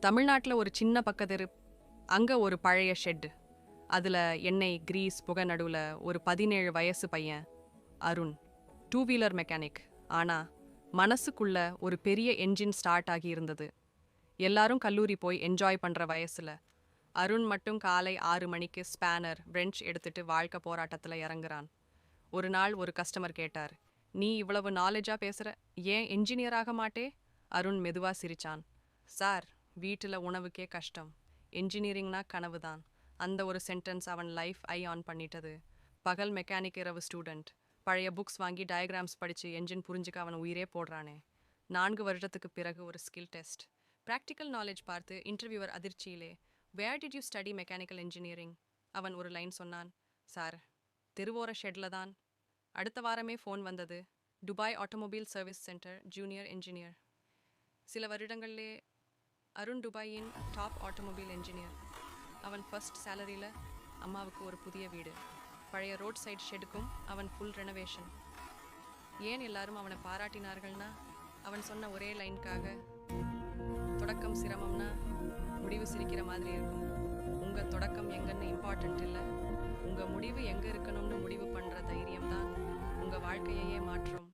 தமிழ்நாட்டில் ஒரு சின்ன பக்கத்தெரு, அங்கே ஒரு பழைய ஷெட். அதில் எண்ணெய் கிரீஸ் புகை நடுவில் ஒரு 17 வயசு பையன் அருண், டூ வீலர் மெக்கானிக். ஆனால் மனசுக்குள்ள ஒரு பெரிய என்ஜின் ஸ்டார்ட் ஆகி இருந்தது. எல்லாரும் கல்லூரி போய் என்ஜாய் பண்ணுற வயசில் அருண் மட்டும் காலை 6 மணிக்கு ஸ்பேனர் ரெஞ்ச் எடுத்துட்டு வாழ்க்கை போராட்டத்தில் இறங்குறான். ஒரு நாள் ஒரு கஸ்டமர் கேட்டார், நீ இவ்வளவு நாலேஜாக பேசுகிற, ஏன் என்ஜினியர் ஆக மாட்டே? அருண் மெதுவாக சிரிச்சான். சார், வீட்டில் உணவுக்கே கஷ்டம், என்ஜினியரிங்னா கனவு தான். அந்த ஒரு சென்டென்ஸ் அவன் லைஃப் ஆன் பண்ணிட்டது. பகல் மெக்கானிக், இரவு ஸ்டூடெண்ட். பழைய புக்ஸ் வாங்கி டயக்ராம்ஸ் படித்து என்ஜின் புரிஞ்சுக்க அவன் உயிரே போடுறானே. 4 வருடத்துக்கு பிறகு ஒரு ஸ்கில் டெஸ்ட், ப்ராக்டிக்கல் நாலேஜ் பார்த்து இன்டர்வியூவர் அதிர்ச்சியிலே, where did you study mechanical engineering? அவன் ஒரு லைன் சொன்னான், சார், தெருவோர ஷெட்டில் தான். அடுத்த வாரமே ஃபோன் வந்தது, Dubai automobile service centre junior engineer. சில வருடங்களிலே அருண் துபாயின் டாப் ஆட்டோமொபைல் என்ஜினியர். அவன் ஃபர்ஸ்ட் சேலரியில் அம்மாவுக்கு ஒரு புதிய வீடு, பழைய ரோட் சைட் ஷெட்டுக்கும் அவன் ஃபுல் ரெனோவேஷன். ஏன் எல்லாரும் அவனை பாராட்டினார்கள்னா, அவன் சொன்ன ஒரே லைனுக்காக, தொடக்கம் சிரமம்னா முடிவு சிரிக்கிற மாதிரி இருக்கும். உங்கள் தொடக்கம் எங்கன்னு இம்பார்ட்டன்ட் இல்லை, உங்கள் முடிவு எங்கே இருக்கணும்னு முடிவு பண்ணுற தைரியம் தான் உங்கள் வாழ்க்கையையே மாற்றும்.